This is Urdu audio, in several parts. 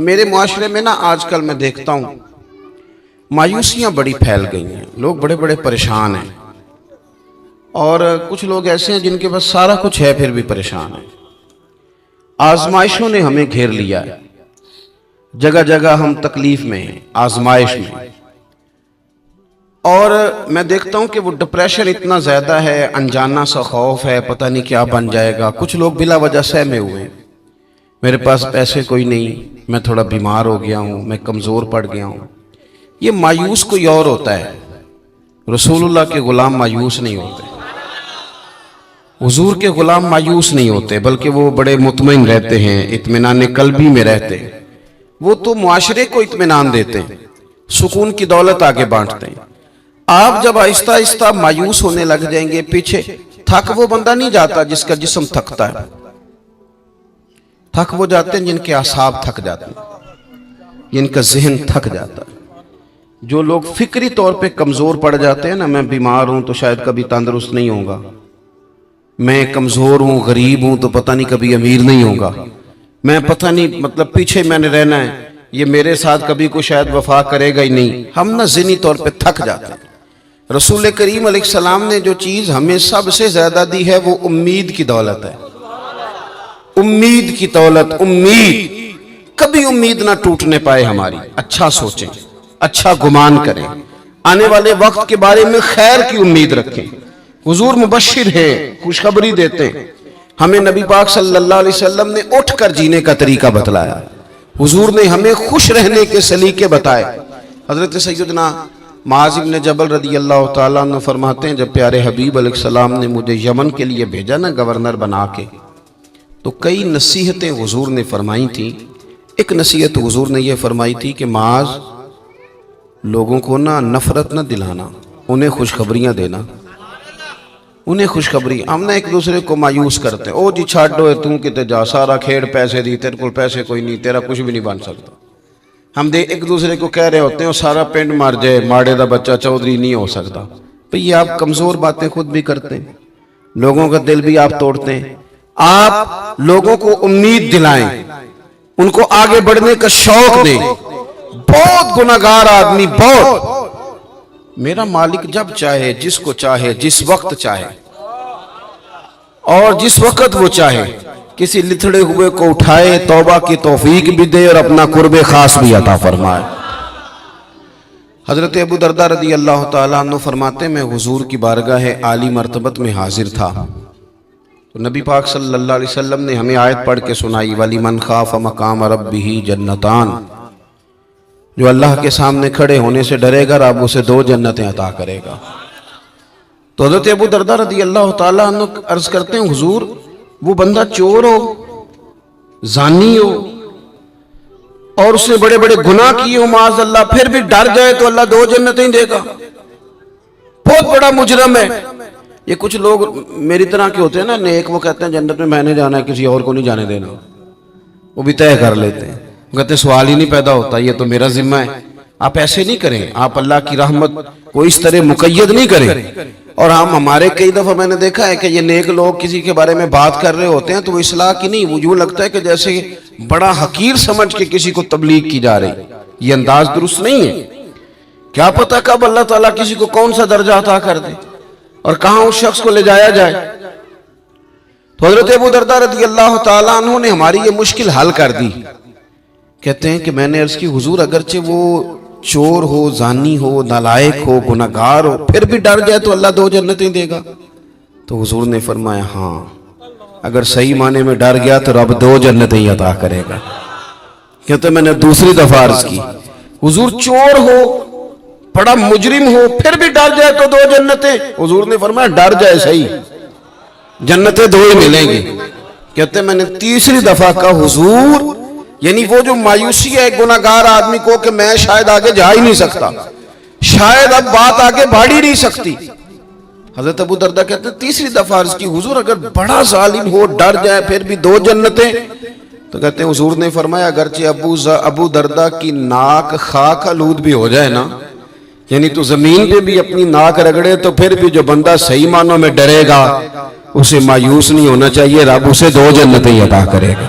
میرے معاشرے میں نا آج کل میں دیکھتا ہوں مایوسیاں بڑی پھیل گئی ہیں، لوگ بڑے بڑے پریشان ہیں، اور کچھ لوگ ایسے ہیں جن کے پاس سارا کچھ ہے پھر بھی پریشان ہیں۔ آزمائشوں نے ہمیں گھیر لیا ہے، جگہ جگہ ہم تکلیف میں ہیں، آزمائش میں، اور میں دیکھتا ہوں کہ وہ ڈپریشن اتنا زیادہ ہے، انجانا سا خوف ہے، پتہ نہیں کیا بن جائے گا۔ کچھ لوگ بلا وجہ سہمے ہوئے ہیں، میرے پاس پیسے کوئی نہیں، میں تھوڑا بیمار ہو گیا ہوں، میں کمزور پڑ گیا ہوں۔ یہ مایوس کوئی اور ہوتا ہے، رسول اللہ کے غلام مایوس نہیں ہوتے، حضور کے غلام مایوس نہیں ہوتے، بلکہ وہ بڑے مطمئن رہتے ہیں، اطمینان قلبی میں رہتے ہیں۔ وہ تو معاشرے کو اطمینان دیتے ہیں، سکون کی دولت آگے بانٹتے ہیں۔ آپ جب آہستہ آہستہ مایوس ہونے لگ جائیں گے، پیچھے تھک وہ بندہ نہیں جاتا جس کا جسم تھکتا ہے، تھک وہ جاتے ہیں جن کے اعصاب تھک جاتے ہیں، جن کا ذہن تھک جاتا ہے۔ جو لوگ فکری طور پہ کمزور پڑ جاتے ہیں نا، میں بیمار ہوں تو شاید کبھی تندرست نہیں ہوں گا، میں کمزور ہوں، غریب ہوں تو پتہ نہیں کبھی امیر نہیں ہوگا، میں پتہ نہیں مطلب پیچھے میں نے رہنا ہے، یہ میرے ساتھ کبھی کوئی شاید وفا کرے گا ہی نہیں۔ ہم نہ ذہنی طور پہ تھک جاتے ہیں۔ رسول کریم علیہ السلام نے جو چیز ہمیں سب سے زیادہ دی ہے وہ امید کی دولت ہے، امید کی دولت۔ امید، کبھی امید نہ ٹوٹنے پائے ہماری۔ اچھا سوچیں، اچھا گمان کریں، آنے والے وقت کے بارے میں خیر کی امید رکھیں۔ حضور مبشر ہے، خوشخبری دیتے ہیں۔ ہمیں نبی پاک صلی اللہ علیہ وسلم نے اٹھ کر جینے کا طریقہ بتلایا، حضور نے ہمیں خوش رہنے کے سلیقے بتائے۔ حضرت سیدنا معاذ بن جبل رضی اللہ تعالیٰ عنہ فرماتے ہیں، جب پیارے حبیب علیہ السلام نے مجھے یمن کے لیے بھیجا نا گورنر بنا کے، تو کئی نصیحتیں حضور نے فرمائی تھیں۔ ایک نصیحت حضور نے یہ فرمائی تھی کہ معاذ، لوگوں کو نا نفرت نہ دلانا، انہیں خوشخبریاں دینا، انہیں خوشخبری۔ ہم نے ایک دوسرے کو مایوس کرتے ہیں، او جی چھاڑو تم کتے جا، سارا کھیڑ پیسے دی، تیرے کو پیسے کوئی نہیں، تیرا کچھ بھی نہیں بن سکتا۔ ہم ایک دوسرے کو کہہ رہے ہوتے ہیں وہ سارا پنڈ مار جائے، ماڑے دا بچہ چودھری نہیں ہو سکتا۔ بھئی یہ آپ کمزور باتیں خود بھی کرتے ہیں، لوگوں کا دل بھی آپ توڑتے ہیں۔ آپ لوگوں کو امید دلائیں، ان کو آگے بڑھنے کا شوق دیں۔ بہت گناہگار آدمی، بہت، میرا مالک جب چاہے، جس کو چاہے، جس وقت چاہے اور جس وقت وہ چاہے، کسی لتھڑے ہوئے کو اٹھائے، توبہ کی توفیق بھی دے اور اپنا قرب خاص بھی عطا فرمائے۔ حضرت ابو درداء رضی اللہ تعالیٰ عنہ فرماتے ہیں، میں حضور کی بارگاہ عالی مرتبت میں حاضر تھا، تو نبی پاک صلی اللہ علیہ وسلم نے ہمیں آیت پڑھ کے سنائی، وَلِمَنْ خَافَ مَقَامَ رَبِّهِ جَنَّتَانِ، جو اللہ کے سامنے کھڑے ہونے سے ڈرے گا، رب اسے 2 جنتیں عطا کرے گا۔ تو حضرت ابو درداء رضی اللہ تعالیٰ عنہ عرض کرتے ہیں، حضور وہ بندہ چور ہو، زانی ہو، اور اس نے بڑے بڑے گناہ کیے ہو معاذ اللہ، پھر بھی ڈر جائے تو اللہ 2 جنتیں دے گا؟ بہت بڑا مجرم ہے۔ یہ کچھ لوگ میری طرح کے ہوتے ہیں نا نیک، وہ کہتے ہیں جنت میں میں نے جانا ہے، کسی اور کو نہیں جانے دینا، وہ بھی طے کر لیتے ہیں، کہتے ہیں سوال ہی نہیں پیدا ہوتا، یہ تو میرا ذمہ ہے۔ آپ ایسے نہیں کریں، آپ اللہ کی رحمت کو اس طرح مقید نہیں کریں۔ اور ہمارے کئی دفعہ میں نے دیکھا ہے کہ یہ نیک لوگ کسی کے بارے میں بات کر رہے ہوتے ہیں تو وہ اصلاح کی نہیں، وہ یوں لگتا ہے کہ جیسے بڑا حقیر سمجھ کے کسی کو تبلیغ کی جا رہی۔ یہ انداز درست نہیں ہے۔ کیا پتہ کب اللہ تعالیٰ کسی کو کون سا درجہ عطا کر دے اور کہاں اس شخص کو لے جایا جائے۔ تو حضرت ابو درداء رضی اللہ تعالیٰ عنہ نے ہماری یہ مشکل حل کر دی۔ کہتے ہیں کہ میں نے عرض کی، حضور اگرچہ وہ چور ہو، زانی ہو، نالائق ہو، گناہگار ہو، پھر بھی ڈر جائے تو اللہ 2 جنتیں دے گا؟ تو حضور نے فرمایا ہاں، اگر صحیح معنی میں ڈر گیا تو رب 2 جنتیں عطا کرے گا۔ کہتے میں نے دوسری دفعہ عرض کی، حضور چور ہو، بڑا مجرم ہو، پھر بھی ڈر جائے تو 2 جنتیں؟ حضور نے فرمایا ڈر جائے صحیح، جنتیں 2 ہی ملیں گی۔ کہتے میں نے تیسری دفعہ کہا، حضور یعنی وہ جو مایوسی ہے گناہگار آدمی کو کہ میں شاید آگے جا ہی نہیں سکتا، شاید اب بات آگے بڑھ ہی نہیں سکتی۔ حضرت ابو درداء کہتے ہیں تیسری دفعہ عرض کی، حضور اگر بڑا ظالم ہو، ڈر جائے، پھر بھی 2 جنتیں؟ تو کہتے ہیں حضور نے فرمایا اگرچہ ابو درداء کی ناک خاک آلود بھی ہو جائے نا، یعنی تو زمین پہ بھی اپنی ناک رگڑے، تو پھر بھی جو بندہ صحیح معنوں میں ڈرے گا اسے مایوس نہیں ہونا چاہیے، رب اسے 2 جنتیں عطا کرے گا۔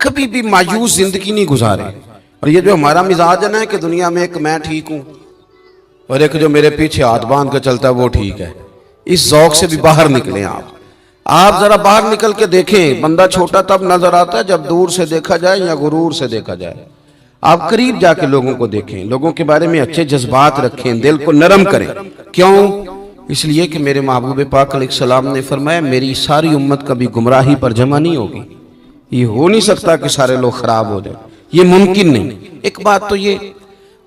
کبھی بھی مایوس زندگی نہیں گزارے. اور یہ جو ہمارا مزاج ہے نا کہ دنیا میں ایک میں ٹھیک ہوں اور ایک جو میرے پیچھے ہاتھ باندھ کے چلتا ہے وہ ٹھیک ہے، اس ذوق سے بھی باہر نکلیں. آپ ذرا باہر نکل کے دیکھیں، بندہ چھوٹا تب نظر آتا ہے جب دور سے دیکھا جائے یا غرور سے دیکھا جائے. آپ قریب جا کے لوگوں کو دیکھیں، لوگوں کے بارے میں اچھے جذبات رکھیں، دل کو نرم کریں. کیوں؟ اس لیے کہ میرے محبوب پاک علیہ السلام نے فرمایا میری ساری امت کبھی گمراہی پر جمع نہیں ہوگی. یہ ہو نہیں سکتا کہ سارے لوگ خراب ہو جائیں، یہ ممکن نہیں. ایک بات تو یہ،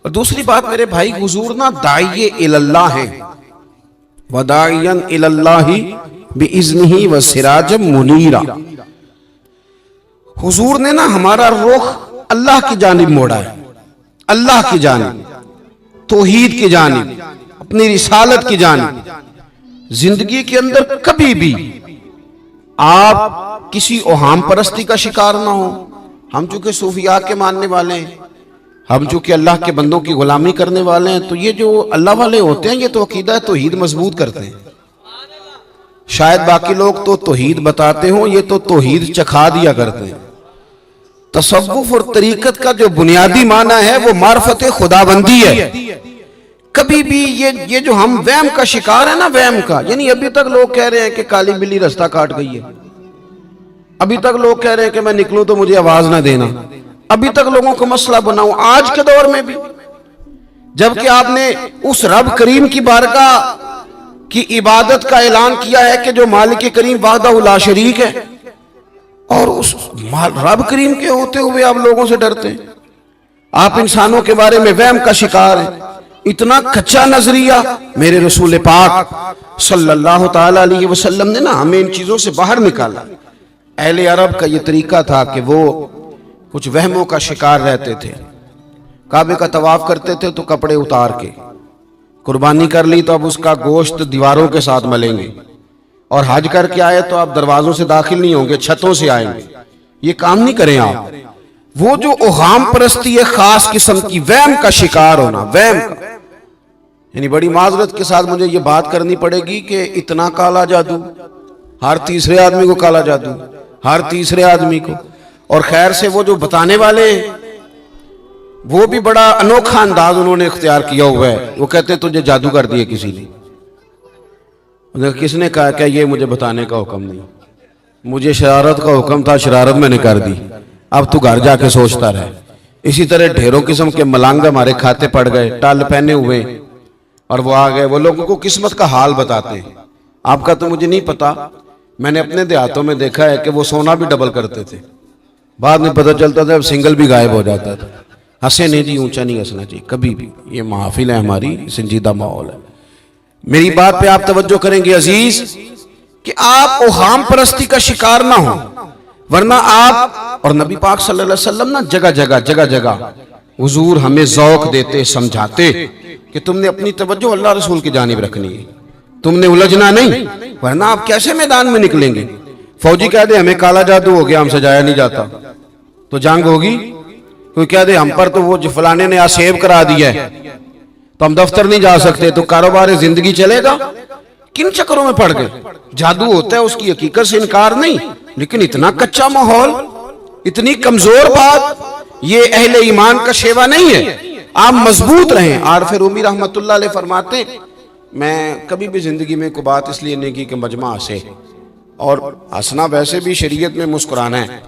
اور دوسری بات میرے بھائی، حضور نا داعی اللہ ہیں، وَدَاعِيًا إِلَى اللَّهِ بِإِذْنِهِ وَسِرَاجًا مُنِيرًا. حضور نے نا ہمارا رخ اللہ کی جانب موڑا ہے، اللہ کی جانب، توحید کی جانب، اپنی رسالت کی جانب. زندگی کے اندر کبھی بھی آپ کسی اوہام پرستی کا شکار نہ ہو. ہم چونکہ صوفیاء کے ماننے والے ہیں، ہم چونکہ اللہ کے بندوں کی غلامی کرنے والے ہیں، تو یہ جو اللہ والے ہوتے ہیں یہ تو عقیدہ توحید مضبوط کرتے ہیں. شاید باقی لوگ تو توحید بتاتے ہوں، یہ تو توحید چکھا دیا کرتے ہیں. تصوف اور طریقت کا جو بنیادی معنی ہے وہ معرفت خداوندی ہے. کبھی بھی یہ جو ہم وہم کا شکار ہے نا، وہم کا، یعنی ابھی تک لوگ کہہ رہے ہیں کہ کالی بلی رستہ کاٹ گئی ہے، ابھی تک لوگ کہہ رہے ہیں کہ میں نکلوں تو مجھے آواز نہ دینا، ابھی تک لوگوں کو مسئلہ بناؤں. آج کے دور میں بھی جبکہ آپ نے اس رب کریم کی بارگاہ کی عبادت کا اعلان کیا ہے کہ جو مالک کریم وحدہ لا شریک ہے، اور اس رب کریم کے ہوتے ہوئے آپ لوگوں سے ڈرتے ہیں. آپ انسانوں کے بارے میں وہم کا شکار ہیں. اتنا کچا نظریہ میرے رسول پاک صلی اللہ تعالی علیہ وسلم نے نا ہمیں ان چیزوں سے باہر نکالا. اہل عرب کا یہ طریقہ تھا کہ وہ کچھ وہموں کا شکار رہتے تھے. کعبے کا طواف کرتے تھے تو کپڑے اتار کے، قربانی کر لی تو اب اس کا گوشت دیواروں کے ساتھ ملیں گے، اور حج کر کے آئے تو آپ دروازوں سے داخل نہیں ہوں گے، چھتوں سے آئیں گے. یہ کام نہیں کریں آپ. وہ جو اوہام پرستی ہے خاص قسم کی، وہم کا شکار ہونا، وہم کا. یعنی بڑی معذرت کے ساتھ مجھے یہ بات کرنی پڑے گی کہ اتنا کالا جادو، ہر تیسرے آدمی کو کالا جادو، ہر تیسرے آدمی کو. اور خیر سے وہ جو بتانے والے وہ بھی بڑا انوکھا انداز انہوں نے اختیار کیا ہوا ہے. وہ کہتے تجھے جادو کر دیا کسی نے. کس نے کہا کہ یہ مجھے بتانے کا حکم نہیں، مجھے شرارت کا حکم تھا، شرارت میں نے کر دی، اب تو گھر جا کے سوچتا رہے. اسی طرح ڈھیروں قسم کے ملنگ ہمارے کھاتے پڑ گئے، ٹال پہنے ہوئے، اور وہ آ گئے. وہ لوگوں کو قسمت کا حال بتاتے ہیں. آپ کا تو مجھے نہیں پتا، میں نے اپنے دیہاتوں میں دیکھا ہے کہ وہ سونا بھی ڈبل کرتے تھے، بعد میں پتہ چلتا تھا اب سنگل بھی غائب ہو جاتا تھا. ہنسے نہیں جی، اونچا نہیں ہنسنا چاہیے کبھی بھی. یہ محافل ہے ہماری، سنجیدہ ماحول ہے. میری بات پہ آپ توجہ کریں گے عزیز کہ آپ اوہام پرستی کا شکار نہ ہوں، ورنہ آپ اور نبی پاک صلی اللہ علیہ وسلم نا جگہ جگہ حضور ہمیں ذوق دیتے، سمجھاتے کہ تم نے اپنی توجہ اللہ رسول کی جانب رکھنی ہے، تم نے الجھنا نہیں، ورنہ آپ کیسے میدان میں نکلیں گے. فوجی کہہ دے ہمیں کالا جادو ہو گیا، ہم سے جایا نہیں جاتا، تو جنگ ہوگی. کوئی کہہ دے ہم پر تو وہ فلانے نے آسیب کرا دیا ہے تو ہم دفتر نہیں جا سکتے، تو کاروبار زندگی چلے گا. کن چکروں میں پڑ گئے. جادو ہوتا ہے، اس کی حقیقت سے انکار نہیں، لیکن اتنا کچا ماحول، اتنی کمزور بات، یہ اہل ایمان کا شیوا نہیں ہے. آپ مضبوط رہیں. عارف رومی رحمت اللہ علیہ فرماتے میں کبھی بھی زندگی میں کوئی بات اس لیے نہیں کی کہ مجمع ہنسے، اور ہنسنا ویسے بھی شریعت میں مسکرانا ہے،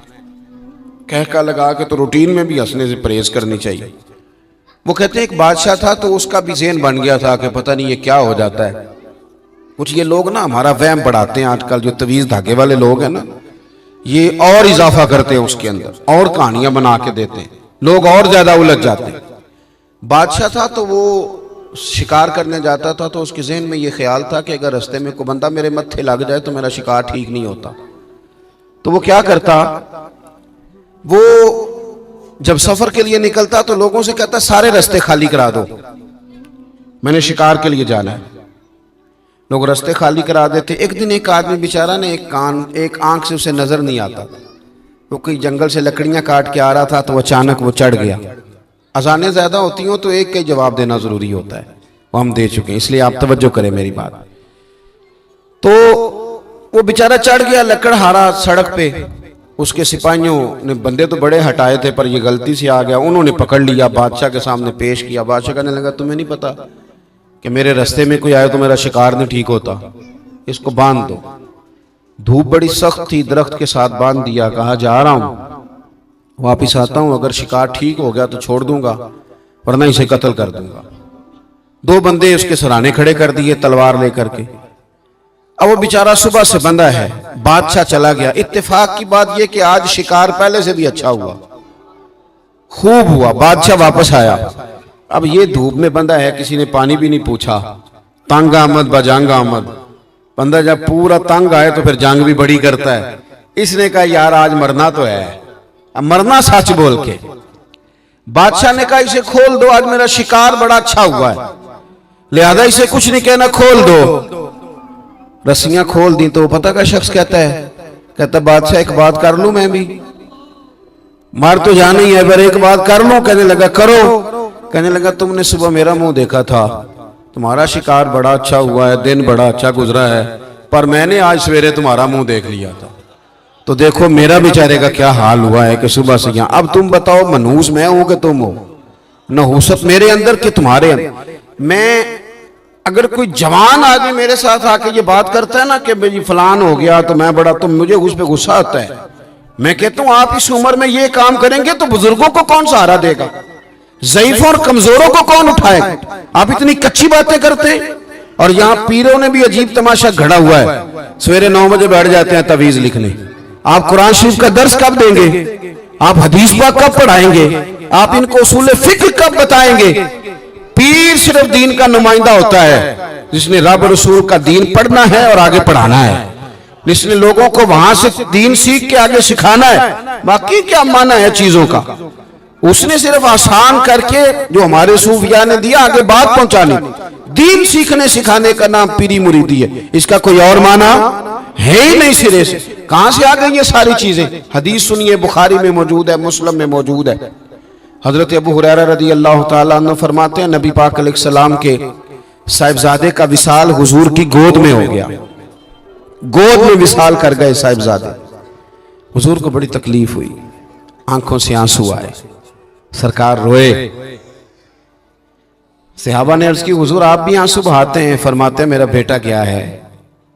کہہ لگا کے تو روٹین میں بھی ہنسنے سے پرہیز کرنی چاہیے. وہ کہتے ہیں ایک بادشاہ تھا تو اس کا بھی ذہن بن گیا تھا کہ پتہ نہیں یہ کیا ہو جاتا ہے. کچھ یہ لوگ نا ہمارا وہم بڑھاتے ہیں آج کل، جو تویز دھاگے والے لوگ ہیں نا، یہ اور اضافہ کرتے ہیں اس کے اندر، اور کہانیاں بنا کے دیتے ہیں، لوگ اور زیادہ الجھ جاتے ہیں. بادشاہ تھا تو وہ شکار کرنے جاتا تھا تو اس کے ذہن میں یہ خیال تھا کہ اگر رستے میں کوئی بندہ میرے متھے لگ جائے تو میرا شکار ٹھیک نہیں ہوتا. تو وہ کیا کرتا، وہ جب سفر کے لیے نکلتا تو لوگوں سے کہتا سارے رستے خالی کرا دو، میں نے شکار کے لیے جانا ہے. لوگ رستے خالی کرا دیتے. ایک دن ایک آدمی بیچارہ نے ایک آنکھ سے اسے نظر نہیں آتا، وہ کوئی جنگل سے لکڑیاں کاٹ کے آ رہا تھا تو اچانک وہ چڑھ گیا. اذانیں زیادہ ہوتی ہوں تو ایک کا ہی جواب دینا ضروری ہوتا ہے، وہ ہم دے چکے ہیں، اس لیے آپ توجہ کریں میری بات. تو وہ بیچارہ چڑھ گیا لکڑ ہارا سڑک پہ، اس کے سپاہیوں نے بندے تو بڑے ہٹائے تھے پر یہ غلطی سے آ گیا، انہوں نے پکڑ لیا، بادشاہ کے سامنے پیش کیا۔ بادشاہ کہنے لگا تمہیں نہیں پتا کہ میرے رستے میں کوئی آئے تو میرا شکار نہیں ٹھیک ہوتا، اس کو باندھ دو۔ دھوپ بڑی سخت تھی، درخت کے ساتھ باندھ دیا، کہا جا رہا ہوں، واپس آتا ہوں، اگر شکار ٹھیک ہو گیا تو چھوڑ دوں گا ورنہ اسے قتل کر دوں گا۔ دو بندے اس کے سرانے کھڑے کر دیے تلوار لے کر کے۔ اب وہ بیچارہ صبح سے بندہ ہے، بادشاہ چلا گیا۔ اتفاق کی بات یہ کہ آج شکار پہلے سے بھی اچھا ہوا، خوب ہوا۔ بادشاہ واپس آیا، اب یہ دھوپ میں بندہ ہے، کسی نے پانی بھی نہیں پوچھا، تنگ آمد بجنگ آمد۔ بندہ جب پورا تنگ آئے تو پھر جنگ بھی بڑی کرتا ہے۔ اس نے کہا یار آج مرنا تو ہے، اب مرنا سچ بول کے۔ بادشاہ نے کہا اسے کھول دو، آج میرا شکار بڑا اچھا ہوا ہے، لہذا اسے کچھ نہیں کہنا، کھول دو۔ رسیاں کھول دیں تو پتہ کا شخص کہتا ہے بادشاہ ایک بات کر لوں میں بھی، مار تو جانا ہی ہے پر ایک بات کر لوں۔ کہنے لگا کرو۔ کہنے لگا تم نے صبح میرا منہ دیکھا تھا، تمہارا شکار بڑا اچھا ہوا ہے، دن بڑا اچھا گزرا ہے، پر میں نے آج سویرے تمہارا منہ دیکھ لیا تھا، تو دیکھو میرا بیچارے کا کیا حال ہوا ہے کہ صبح سے یہاں۔ اب تم بتاؤ منحوس میں ہوں کہ تم ہو، نحوست میرے اندر کہ تمہارے اندر؟ میں اگر کوئی جوان آدمی میرے ساتھ آ کے یہ بات کرتا ہے نا کہ بھئی فلان ہو گیا تو میں بڑا، تو مجھے اس پہ غصہ آتا ہے۔ میں کہتا ہوں آپ اس عمر میں یہ کام کریں گے تو بزرگوں کو کون سہارا دے گا، ضعیفوں اور کمزوروں کو کون اٹھائے گا؟ آپ اتنی کچی باتیں کرتے ہیں۔ اور یہاں پیروں نے بھی عجیب تماشا گھڑا ہوا ہے، سویرے 9 بجے بیٹھ جاتے ہیں تعویذ لکھنے۔ آپ قرآن شریف کا درس کب دیں گے؟ آپ حدیث پاک کب پڑھائیں گے؟ آپ ان کو اصول فقہ کب بتائیں گے؟ پیر صرف دین کا نمائندہ ہوتا ہے جس نے رب رسول کا دین پڑھنا ہے اور آگے پڑھانا ہے، جس نے لوگوں کو وہاں سے دین سیکھ کے آگے سکھانا ہے۔ باقی کیا معنی ہے چیزوں کا؟ اس نے صرف آسان کر کے جو ہمارے صوفیاء نے دیا آگے بات پہنچانی۔ دین سیکھنے سکھانے کا نام پیری مریدی ہے، اس کا کوئی اور معنی ہے ہی نہیں سرے سے۔ کہاں سے آ گئی یہ ساری چیزیں؟ حدیث سنیے، بخاری میں موجود ہے، مسلم میں موجود ہے۔ حضرت ابو ہریرہ رضی اللہ تعالیٰ عنہ فرماتے ہیں نبی پاک علیہ السلام کے صاحبزادے کا وصال حضور کی گود میں ہو گیا، گود میں وصال کر گئے صاحبزادے۔ حضور کو بڑی تکلیف ہوئی، آنکھوں سے آنسو آئے، سرکار روئے۔ صحابہ نے عرض کی حضور آپ بھی آنسو بہاتے ہیں؟ فرماتے ہیں میرا بیٹا کیا ہے،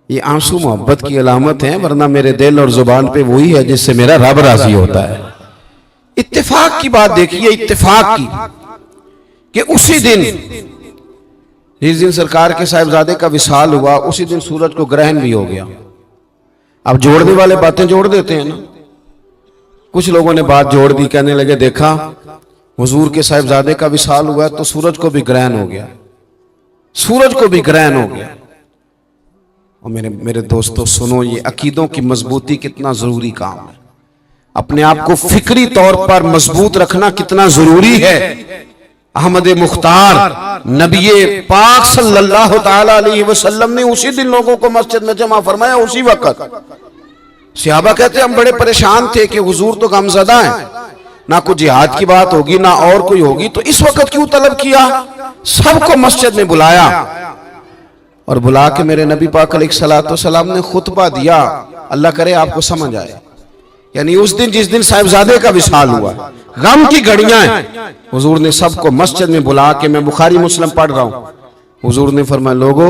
یہ آنسو محبت کی علامت ہیں، ورنہ میرے دل اور زبان پہ وہی ہے جس سے میرا رب راضی ہوتا ہے۔ اتفاق کی بات دیکھیے، اتفاق کی کہ اسی دن جس دن سرکار کے صاحبزادے کا وصال ہوا اسی دن سورج کو گرہن بھی ہو گیا۔ اب جوڑنے والے باتیں جوڑ دیتے ہیں نا، کچھ لوگوں نے بات جوڑ دی، کہنے لگے دیکھا حضور کے صاحبزادے کا وصال ہوا تو سورج کو بھی گرہن ہو گیا، سورج کو بھی گرہن ہو گیا۔ اور میرے دوستو سنو، یہ عقیدوں کی مضبوطی کتنا ضروری کام ہے، اپنے آپ کو فکری طور پر مضبوط رکھنا کتنا ضروری ہے۔ احمد مختار نبی پاک صلی اللہ تعالی علیہ وسلم نے اسی دن لوگوں کو مسجد میں جمع فرمایا، اسی وقت۔ صحابہ کہتے ہیں ہم بڑے پریشان تھے کہ حضور تو غمزدہ ہیں، نہ کوئی جہاد کی بات ہوگی نہ اور کوئی ہوگی، تو اس وقت کیوں طلب کیا؟ سب کو مسجد میں بلایا اور بلا کے میرے نبی پاک علیہ السلام نے خطبہ دیا۔ اللہ کرے آپ کو سمجھ آئے، یعنی اس دن جس دن صاحبزادے کا وصال ہوا، غم کی گھڑیاں ہیں، حضور نے سب کو مسجد میں بلا کے، میں بخاری مسلم پڑھ رہا ہوں، حضور نے فرمایا لوگو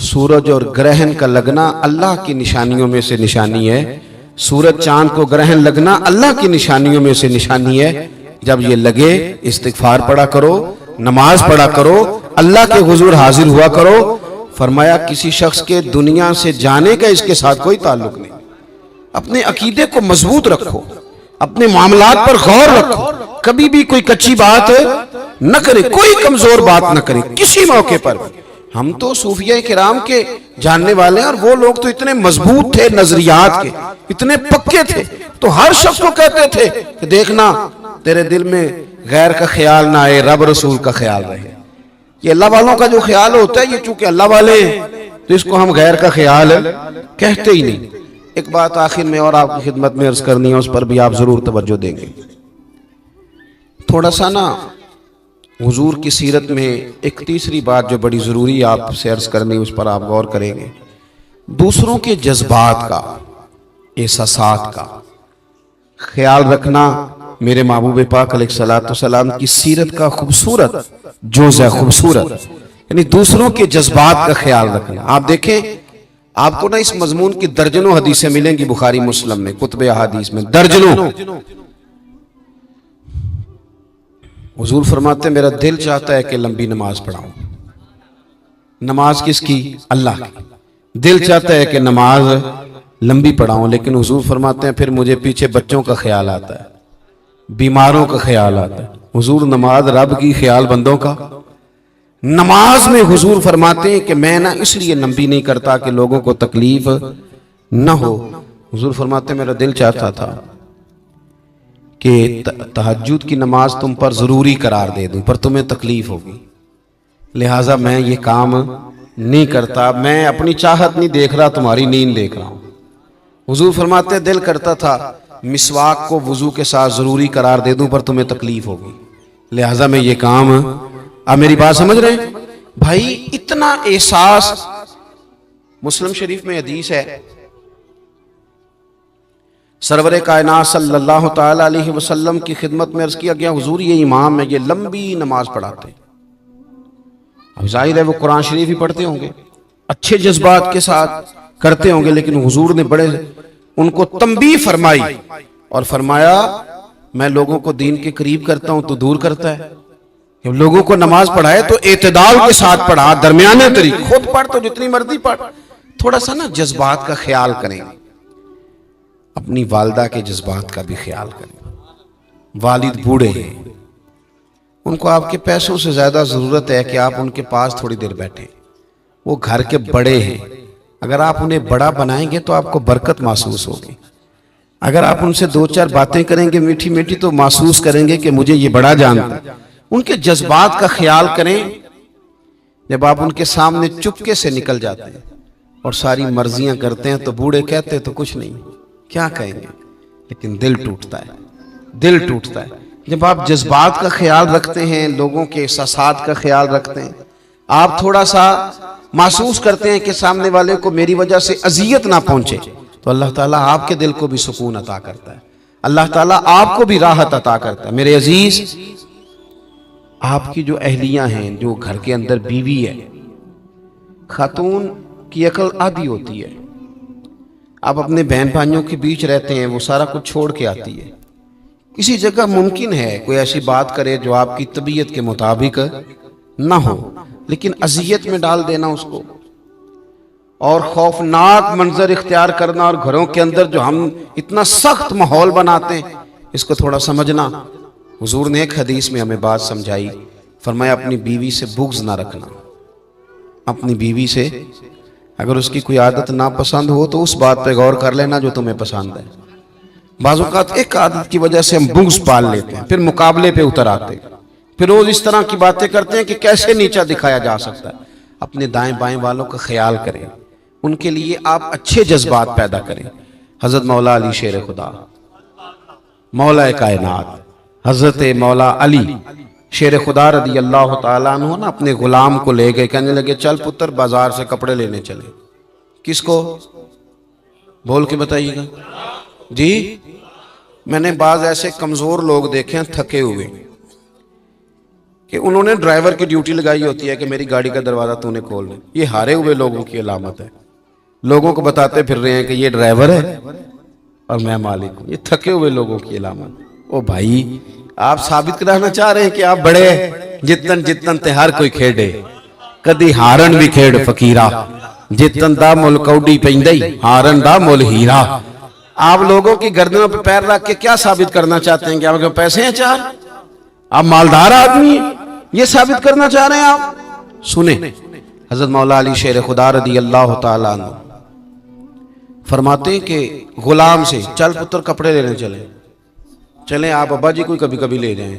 سورج اور گرہن کا لگنا اللہ کی نشانیوں میں سے نشانی ہے، سورج چاند کو گرہن لگنا اللہ کی نشانیوں میں سے نشانی ہے۔ جب یہ لگے استغفار پڑھا کرو، نماز پڑھا کرو، اللہ کے حضور حاضر ہوا کرو۔ فرمایا کسی شخص کے دنیا سے جانے کا اس کے ساتھ کوئی تعلق نہیں۔ اپنے عقیدے کو مضبوط رکھو، اپنے معاملات پر غور رکھو، کبھی بھی کوئی کچی بات نہ کرے، کوئی کمزور بات نہ کرے کسی موقع پر۔ ہم تو صوفیاء کرام کے جاننے والے ہیں، اور وہ لوگ تو اتنے مضبوط تھے نظریات کے، اتنے پکے تھے، تو ہر شخص کو کہتے تھے کہ دیکھنا تیرے دل میں غیر کا خیال نہ آئے، رب رسول کا خیال رہے۔ یہ اللہ والوں کا جو خیال ہوتا ہے، یہ چونکہ اللہ والے ہیں تو اس کو ہم غیر کا خیال کہتے ہی نہیں۔ ایک بات آخر میں اور آپ کی خدمت میں عرض کرنی ہے، اس پر بھی آپ ضرور توجہ دیں گے۔ تھوڑا سا نا حضور کی سیرت میں ایک تیسری بات جو بڑی ضروری ہے آپ سے عرض کرنی، اس پر آپ غور کریں گے۔ دوسروں کے جذبات کا، احساسات کا، خیال رکھنا میرے محبوب پاک علیہ الصلوۃ والسلام کی سیرت کا خوبصورت جز ہے، خوبصورت، یعنی دوسروں کے جذبات کا خیال رکھنا۔ آپ دیکھیں آپ کو نا اس مضمون کی درجنوں حدیثیں ملیں گی بخاری مسلم میں، کتب احادیث میں درجنوں۔ حضور فرماتے ہیں میرا دل چاہتا ہے کہ لمبی نماز پڑھاؤں۔ نماز کس کی؟ اللہ کی۔ دل چاہتا ہے کہ نماز لمبی پڑھاؤں، لیکن حضور فرماتے ہیں پھر مجھے پیچھے بچوں کا خیال آتا ہے، بیماروں کا خیال آتا ہے۔ حضور نماز رب کی، خیال بندوں کا۔ نماز میں حضور فرماتے ہیں کہ میں نا اس لیے لمبی نہیں کرتا کہ لوگوں کو تکلیف نہ ہو۔ حضور فرماتے ہیں میرا دل چاہتا تھا کہ تہجد کی نماز تم پر ضروری قرار دے دوں، پر تمہیں تکلیف ہوگی، لہٰذا میں یہ کام نہیں کرتا، میں اپنی چاہت نہیں دیکھ رہا، تمہاری نیند دیکھ رہا ہوں۔ حضور فرماتے ہیں دل کرتا تھا مسواک کو وضو کے ساتھ ضروری قرار دے دوں، پر تمہیں تکلیف ہوگی، لہٰذا میں یہ کام۔ آپ میری بات سمجھ رہے ہیں بھائی؟ اتنا احساس۔ مسلم شریف میں حدیث ہے، سرور کائنات صلی اللہ تعالی علیہ وسلم کی خدمت میں عرض کیا گیا حضور یہ امام ہے، یہ لمبی نماز پڑھاتے ہیں۔ اب ظاہر ہے وہ قرآن شریف ہی پڑھتے ہوں گے، اچھے جذبات کے ساتھ کرتے ہوں گے، لیکن حضور نے بڑے ان کو تنبیہ فرمائی اور فرمایا میں لوگوں کو دین کے قریب کرتا ہوں تو دور کرتا ہے۔ جب لوگوں کو نماز پڑھائے تو اعتدال کے ساتھ پڑھا، درمیانے طریقے، خود پڑھ تو جتنی مرضی پڑھ، تھوڑا سا نا جذبات کا خیال کریں، اپنی والدہ کے جذبات کا بھی خیال کریں۔ والد بوڑھے ہیں، ان کو آپ کے پیسوں سے زیادہ ضرورت ہے کہ آپ ان کے پاس تھوڑی دیر بیٹھیں، وہ گھر کے بڑے ہیں، اگر آپ انہیں بڑا بنائیں گے تو آپ کو برکت محسوس ہوگی، اگر آپ ان سے دو چار باتیں کریں گے میٹھی میٹھی تو محسوس کریں گے کہ مجھے یہ بڑا جانتا ہے۔ ان کے جذبات کا خیال کریں۔ جب آپ ان کے سامنے چپکے سے نکل جاتے ہیں اور ساری مرضیاں کرتے ہیں تو بوڑھے کہتے تو کچھ نہیں، کیا کہیں گے، لیکن دل ٹوٹتا ہے، دل ٹوٹتا ہے۔ جب آپ جذبات کا خیال رکھتے ہیں، لوگوں کے احساسات کا خیال رکھتے ہیں، آپ تھوڑا سا محسوس کرتے ہیں کہ سامنے والے کو میری وجہ سے اذیت نہ پہنچے، تو اللہ تعالیٰ آپ کے دل کو بھی سکون عطا کرتا ہے، اللہ تعالیٰ آپ کو بھی راحت عطا کرتا ہے۔ میرے عزیز، آپ کی جو اہلیاں ہیں، جو گھر کے اندر بیوی ہے، خاتون کی عقل آدھی ہوتی ہے، آپ اپنے بہن بھائیوں کے بیچ رہتے ہیں، وہ سارا کچھ چھوڑ کے آتی ہے، کسی جگہ ممکن ہے کوئی ایسی بات کرے جو آپ کی طبیعت کے مطابق نہ ہو، لیکن اذیت میں ڈال دینا اس کو، اور خوفناک منظر اختیار کرنا، اور گھروں کے اندر جو ہم اتنا سخت ماحول بناتے ہیں، اس کو تھوڑا سمجھنا۔ حضور نے ایک حدیث میں ہمیں بات سمجھائی، فرمایا اپنی بیوی سے بغض نہ رکھنا، اپنی بیوی سے اگر اس کی کوئی عادت ناپسند ہو تو اس بات پہ غور کر لینا جو تمہیں پسند ہے۔ بعض اوقات ایک عادت کی وجہ سے ہم بغض پال لیتے ہیں، پھر مقابلے پہ اتر آتے ہیں، پھر روز اس طرح کی باتیں کرتے ہیں کہ کیسے نیچا دکھایا جا سکتا ہے۔ اپنے دائیں بائیں والوں کا خیال کریں، ان کے لیے آپ اچھے جذبات پیدا کریں۔ حضرت مولا علی شیر خدا، مولا کائنات حضرت مولا علی شیر خدا رضی اللہ تعالیٰ عنہ نا اپنے غلام کو لے گئے، کہنے لگے چل پتر بازار سے کپڑے لینے چلے۔ کس کو؟ بول کے بتائیے گا جی۔ میں نے بعض ایسے کمزور لوگ دیکھے ہیں تھکے ہوئے کہ انہوں نے ڈرائیور کی ڈیوٹی لگائی ہوتی ہے کہ میری گاڑی کا دروازہ تو نے کھول دے۔ یہ ہارے ہوئے لوگوں کی علامت ہے، لوگوں کو بتاتے پھر رہے ہیں کہ یہ ڈرائیور ہے اور میں مالک ہوں، یہ تھکے ہوئے لوگوں کی علامت۔ او بھائی، آپ ثابت کرانا چاہ رہے ہیں کہ آپ بڑے جتن جتن تے ہر کوئی کھیڑے، کدی ہارن بھی کھیڑ فقیرہ، جتن دا مل کوڈی پیندئی ہارن دا مل ہیرا۔ آپ لوگوں کی گردنوں پہ پیر رکھ کے کیا ثابت کرنا چاہتے ہیں کہ آپ کے پیسے ہیں چار، آپ مالدار آدمی ہیں، یہ ثابت کرنا چاہ رہے ہیں آپ؟ سنیں، حضرت مولا علی شیر خدا رضی اللہ تعالیٰ عنہ فرماتے ہیں کہ غلام سے چل پتر کپڑے لینے چلیں آپ ابا جی کوئی کبھی کبھی لے جائیں،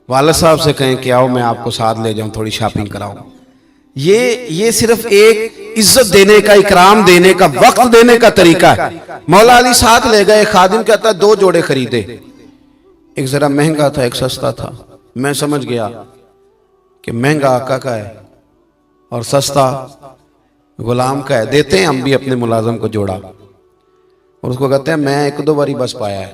والد صاحب سے کہیں کہ آؤ میں آپ کو ساتھ لے جاؤں، تھوڑی شاپنگ کراؤں۔ یہ صرف ایک عزت دینے کا، اکرام دینے کا، وقت دینے کا طریقہ ہے۔ مولا علی ساتھ لے گئے، خادم کہتا ہے 2 جوڑے خریدے، ایک ذرا مہنگا تھا ایک سستا تھا۔ میں سمجھ گیا کہ مہنگا آقا کا ہے اور سستا غلام کا ہے، دیتے ہیں ہم بھی اپنے ملازم کو جوڑا، اور اس کو کہتے ہیں میں 1-2 باری بس پایا ہے،